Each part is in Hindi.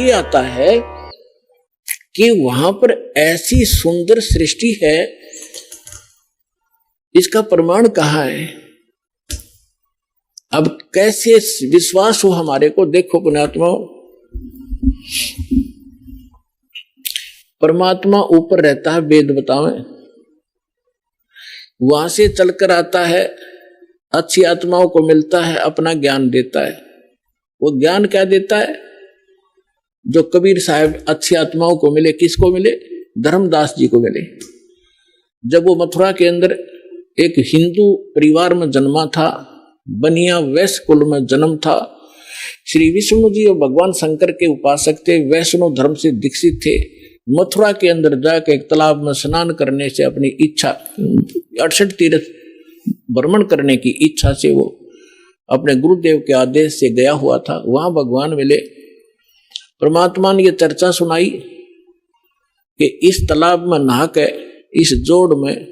ये आता है कि वहां पर ऐसी सुंदर सृष्टि है, इसका प्रमाण कहाँ है? अब कैसे विश्वास हो हमारे को? देखो पुण्यात्मा, परमात्मा ऊपर रहता है, वेद बतावे, वहां से चलकर आता है, अच्छी आत्माओं को मिलता है, अपना ज्ञान देता है। वो ज्ञान क्या देता है? जो कबीर साहब अच्छी आत्माओं को मिले, किसको मिले? धर्मदास जी को मिले। जब वो मथुरा के अंदर एक हिंदू परिवार में जन्मा था, बनिया वैश्य कुल में जन्म था, श्री विष्णु जी और भगवान शंकर के उपासक थे, वैष्णव धर्म से दीक्षित थे। मथुरा के अंदर जाकर एक तालाब में स्नान करने से अपनी इच्छा, 68 तीर्थ भ्रमण करने की इच्छा से वो अपने गुरुदेव के आदेश से गया हुआ था। वहां भगवान मिले। परमात्मा ने ये चर्चा सुनाई कि इस तालाब में नहा के, इस जोड़ में,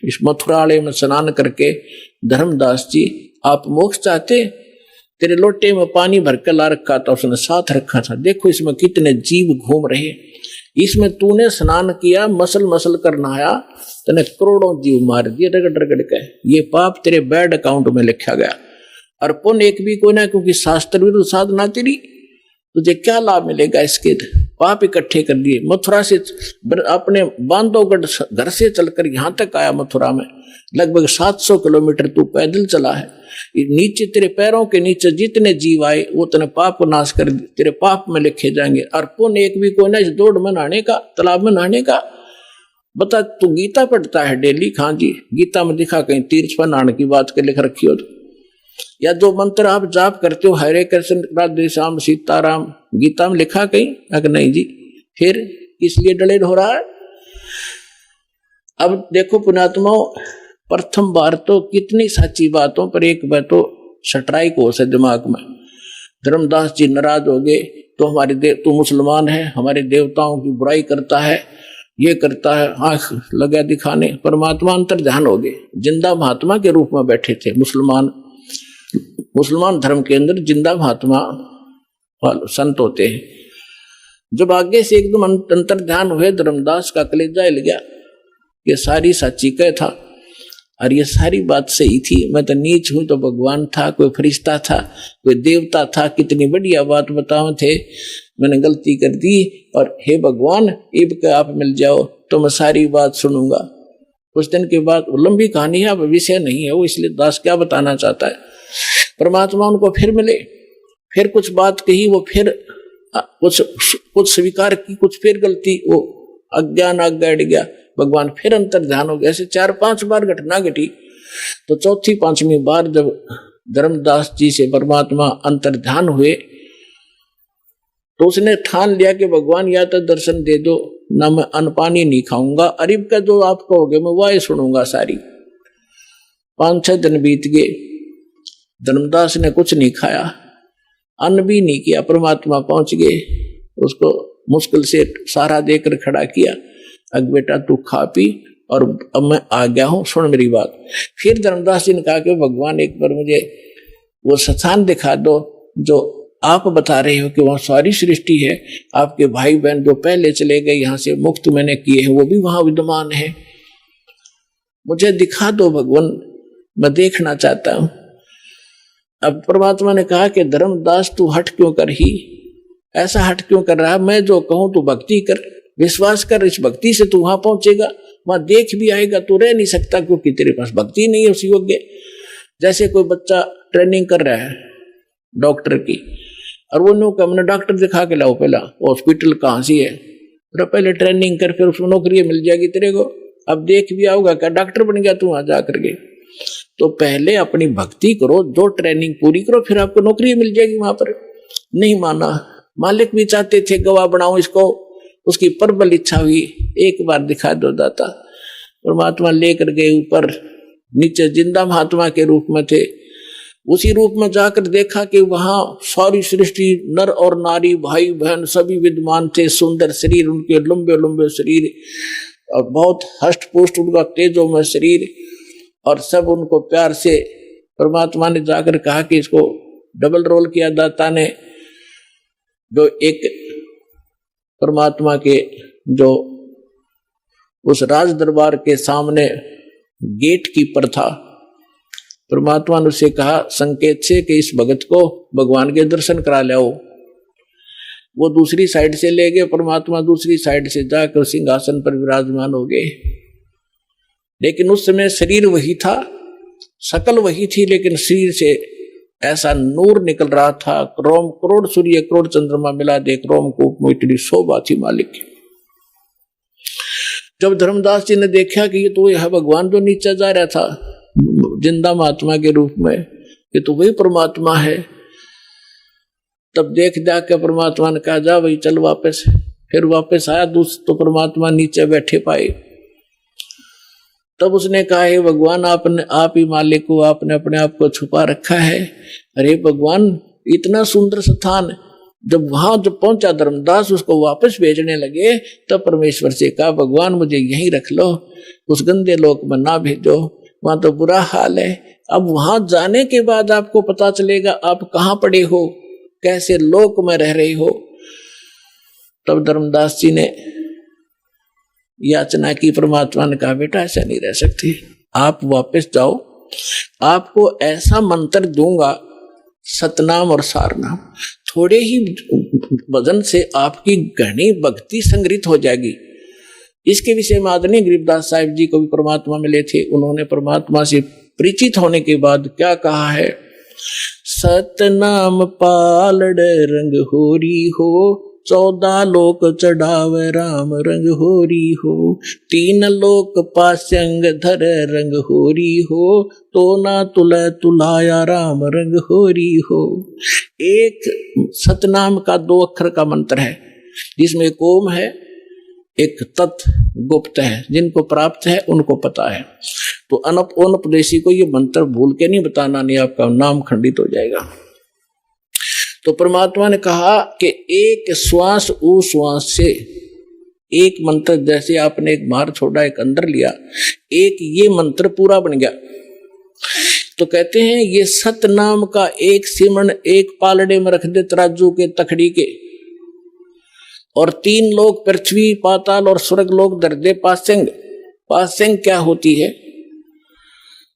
इस मथुरालय में स्नान करके, धर्मदास जी आप मोक्ष चाहते? तेरे लोटे में पानी भर के ला रखा था, उसने साथ रखा था, देखो इसमें कितने जीव घूम रहे, इसमें तूने स्नान किया, मसल मसल कर नहाया, तूने करोड़ों जीव मार दिए रगड़ रगड़ के, ये पाप तेरे बैड अकाउंट में लिखा गया। और पुण्य एक भी कोई ना, क्योंकि शास्त्र विरुद्ध साधना तेरी, तुझे क्या लाभ मिलेगा इसके? पाप इकट्ठे कर दिए। मथुरा से अपने बांधवगढ़ घर से चलकर यहाँ तक आया, मथुरा में लगभग 700 किलोमीटर तू पैदल चला है। नीचे तेरे पैरों के नीचे जितने जीव आए वो तेने पाप को नाश कर, तेरे पाप में लिखे जाएंगे। और पुण्य एक भी कोई ना, इस दौड़ में नहाने का, तालाब में नहाने का। बता, तू गीता पढ़ता है डेली? हाँ जी, गीता में दिखा कहीं तीर्थ पर नहाने की बात के लिख रखी हो? या जो मंत्र आप जाप करते हो, हरे कृष्ण राधे श्याम सीताराम, गीता में लिखा कहीं? अगर नहीं जी, फिर इसलिए डिलेड हो रहा है। अब देखो पुण्यात्माओं, प्रथम बार तो कितनी सच्ची बातों पर एक बार तो स्ट्राइक हो से दिमाग में। धर्मदास जी नाराज हो गए, तो हमारे तू मुसलमान है, हमारे देवताओं की बुराई करता है, ये करता है, आंख लगा दिखाने। परमात्मा अंतर ध्यान हो गए, जिंदा महात्मा के रूप में बैठे थे। मुसलमान धर्म के अंदर जिंदा महात्मा संत होते हैं। जब आगे से एकदम अंतर ध्यान हुए, धर्मदास का कलेजा हिल गया। ये सारी सच्ची कह था और ये सारी बात सही थी। मैं तो नीच हूं तो भगवान था, कोई फरिश्ता था, कोई देवता था, कितनी बढ़िया बात बताओ थे। मैंने गलती कर दी और हे भगवान, इब के आप मिल जाओ तो मैं सारी बात सुनूंगा। कुछ दिन के बाद, लंबी कहानी है, अब विषय नहीं है वो, इसलिए दास क्या बताना चाहता है। परमात्मा उनको फिर मिले, फिर कुछ बात कही, वो फिर कुछ स्वीकार की, कुछ फिर गलती, वो अज्ञान आज्ञा अड़ गया। भगवान फिर अंतर ध्यान हो गया। ऐसे 4-5 बार घटना घटी। तो चौथी 5वीं बार जब धर्मदास जी से परमात्मा अंतर ध्यान हुए, तो उसने ठान लिया कि भगवान या तो दर्शन दे दो, ना मैं अन्न पानी नहीं खाऊंगा, अरिब का जो आप कहोगे मैं वह सुनूंगा सारी। 5-6 दिन बीत गए, धर्मदास ने कुछ नहीं खाया, अन्न भी नहीं किया। परमात्मा पहुंच गए, उसको मुश्किल से सहारा देकर खड़ा किया। अब बेटा तू खा पी और अब मैं आ गया हूं, सुन मेरी बात। फिर धर्मदास जी ने कहा कि भगवान एक बार मुझे वो स्थान दिखा दो जो आप बता रहे हो कि वहां सारी सृष्टि है, आपके भाई बहन जो पहले चले गए यहाँ से, मुक्त मैंने किए हैं, वो भी वहां विद्यमान है, मुझे दिखा दो भगवान, मैं देखना चाहता हूं। अब परमात्मा ने कहा कि धर्मदास तू हट क्यों कर ही, ऐसा हट क्यों कर रहा है? मैं जो कहूं तू भक्ति कर, विश्वास कर, इस भक्ति से तू वहां पहुंचेगा, वहां देख भी आएगा। तू रह नहीं सकता क्योंकि तेरे पास भक्ति नहीं है उस योग्य। जैसे कोई बच्चा ट्रेनिंग कर रहा है डॉक्टर की, और वो नो का मैंने डॉक्टर दिखा के लाओ, पहला हॉस्पिटल कहाँ सी है, तो पहले ट्रेनिंग कर, फिर उसको नौकरी मिल जाएगी तेरे को। अब देख भी आओगा क्या डॉक्टर बन गया तू वहां जा करके? तो पहले अपनी भक्ति करो, जो ट्रेनिंग पूरी करो, फिर आपको नौकरी मिल जाएगी वहां पर। नहीं माना, मालिक भी चाहते थे गवाह बनाओ इसको, उसकी प्रबल इच्छा हुई, एक बार दिखा दो दाता। परमात्मा लेकर गए ऊपर, नीचे जिंदा महात्मा के रूप में थे। उसी रूप में जाकर देखा कि वहां सारी सृष्टि, नर और नारी, भाई बहन सभी विद्यमान थे। सुंदर शरीर उनके, लंबे लंबे शरीर, और बहुत हष्ट पुष्ट उनका तेजो में शरीर, और सब उनको प्यार से परमात्मा ने जाकर कहा कि इसको डबल रोल किया दाता ने। जो एक परमात्मा के जो उस राज दरबार के सामने गेट कीपर था, परमात्मा ने उसे कहा संकेत से कि इस भगत को भगवान के दर्शन करा लाओ। वो दूसरी साइड से ले गए, परमात्मा दूसरी साइड से जाकर सिंहासन पर विराजमान हो गए। लेकिन उस समय शरीर वही था, शकल वही थी, लेकिन शरीर से ऐसा नूर निकल रहा था, रोम करोड़ सूर्य करोड़ चंद्रमा मिला दे रोमकूप में इतनी शोभा थी मालिक की। जब धर्मदास जी ने देखा कि ये तो यह भगवान जो नीचे जा रहा था जिंदा महात्मा के रूप में, ये तो वही परमात्मा है, तब देख के परमात्मा ने कहा जा भाई चल वापस। फिर वापस आया तो परमात्मा नीचे बैठे पाए। तब उसने कहा हे भगवान, आप ही मालिक हो, आपने अपने आप को छुपा रखा है। अरे भगवान, इतना सुंदर स्थान। जब पहुंचा धर्मदास उसको वापस भेजने लगे, तब परमेश्वर से कहा भगवान मुझे यहीं रख लो, उस गंदे लोक में ना भेजो, वहां तो बुरा हाल है। अब वहां जाने के बाद आपको पता चलेगा आप कहाँ पड़े हो, कैसे लोक में रह रहे हो। तब धर्मदास जी ने याचना की, परमात्मा ने कहा बेटा ऐसा नहीं रह सकती, आप वापस जाओ, आपको ऐसा मंत्र दूंगा सतनाम और सारनाम, थोड़े ही वजन से आपकी घनी भक्ति संग्रहित हो जाएगी। इसके विषय में आदरणीय गरीबदास साहिब जी को भी परमात्मा मिले थे। उन्होंने परमात्मा से परिचित होने के बाद क्या कहा है, सतनाम पालड़ रंग होरी हो, 14 लोक चढ़ावे राम रंग होरी हो, 3 लोक पास्यंग धर रंग होरी हो, तो ना तुले तुलाया राम रंग होरी हो। एक सतनाम का 2 अक्षर का मंत्र है, जिसमें एक ओम है, एक तत् गुप्त है, जिनको प्राप्त है उनको पता है। तो अनपदेशी को ये मंत्र भूल के नहीं बताना, नहीं आपका नाम खंडित हो जाएगा। तो परमात्मा ने कहा कि एक श्वास उश्वास से एक मंत्र, जैसे आपने एक बाहर छोड़ा एक अंदर लिया, एक ये मंत्र पूरा बन गया। तो कहते हैं ये सत नाम का एक सिमरण एक पालड़े में रख दे तराजू के तखड़ी के, और 3 लोग पृथ्वी पाताल और स्वर्ग लोग दर दे पासेंग। पासेंग क्या होती है?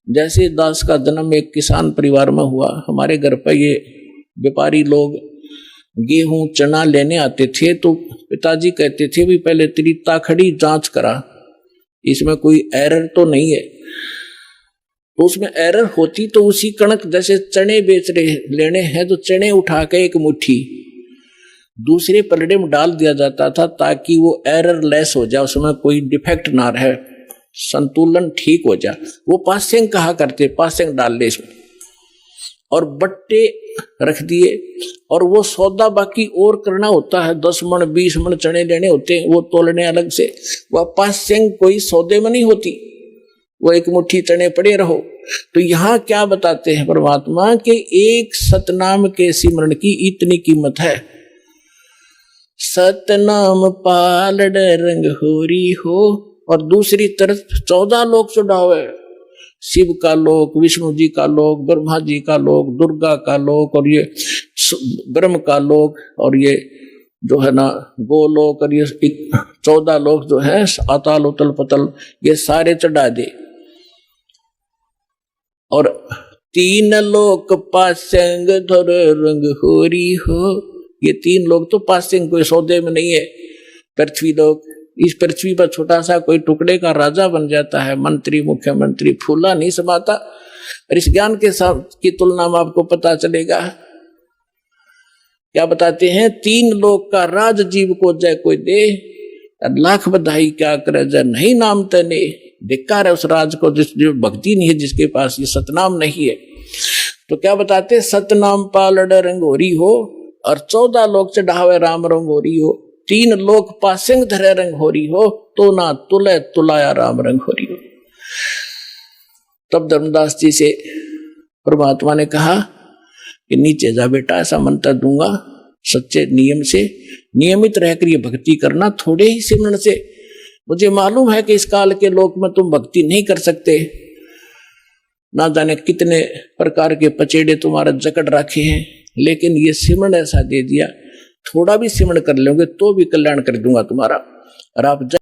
जैसे दास का जन्म एक किसान परिवार में हुआ, हमारे घर पर ये व्यापारी लोग गेहूं चना लेने आते थे, तो पिताजी कहते थे भी पहले तेरी ताखड़ी जांच करा, इसमें कोई एरर तो नहीं है। तो उसमें एरर होती तो उसी कणक, जैसे चने बेच रहे लेने हैं तो चने उठा के एक मुट्ठी दूसरे पलड़े में डाल दिया जाता था, ताकि वो एरर लेस हो जाए, उसमें कोई डिफेक्ट ना रहे, संतुलन ठीक हो जाए। वो पासेंग कहा करते, पासेंग डाल ले इसमें, और बट्टे रख दिए। और वो सौदा बाकी और करना होता है, 10 मन 20 मन चने लेने होते हैं, वो तोलने अलग से। वह पासेंग कोई सौदे में नहीं होती, वो एक मुट्ठी चने पड़े रहो। तो यहाँ क्या बताते हैं परमात्मा के एक सतनाम के सिमरण की इतनी कीमत है। सतनाम पालड़ रंग होरी हो, और दूसरी तरफ 14 लोक चढ़ावे, शिव का लोक, विष्णु जी का लोक, ब्रह्मा जी का लोक, दुर्गा का लोक, और ये ब्रह्म का लोक, और ये जो है ना गोलोक, और ये 14 लोक जो है अताल उतल पतल, ये सारे चढ़ा दे। और 3 लोक पासेंग धर रंग होरी हो, ये 3 लोग तो पासेंग कोई सौदे में नहीं है। पृथ्वी लोक, इस पृथ्वी पर छोटा सा कोई टुकड़े का राजा बन जाता है, मंत्री मुख्यमंत्री, फूला नहीं समाता। और इस ज्ञान के साथ की तुलना में आपको पता चलेगा, क्या बताते हैं, 3 लोक का राज जीव को जय कोई दे, लाख बधाई क्या करे जय नहीं नाम तने। धिक्कार है उस राज को जो भक्ति नहीं है, जिसके पास ये सतनाम नहीं है। तो क्या बताते, सतनाम पालड़ रंगोरी हो, और 14 लोक चढ़ावे राम रंगोरी हो, 3 लोक पासेंग धरे रंग होरी हो, तो ना तुले तुलाया राम रंग होरी हो। तब धर्मदास जी से परमात्मा ने कहा कि नीचे जा बेटा, ऐसा मंत्र दूंगा, सच्चे नियम से नियमित रहकर ये भक्ति करना, थोड़े ही सिमरण से। मुझे मालूम है कि इस काल के लोक में तुम भक्ति नहीं कर सकते, ना जाने कितने प्रकार के पचेड़े तुम्हारा जकड़ रखे हैं, लेकिन ये सिमरण ऐसा दे दिया, थोड़ा भी सिमरण कर लोगे तो भी कल्याण कर दूंगा तुम्हारा। और आप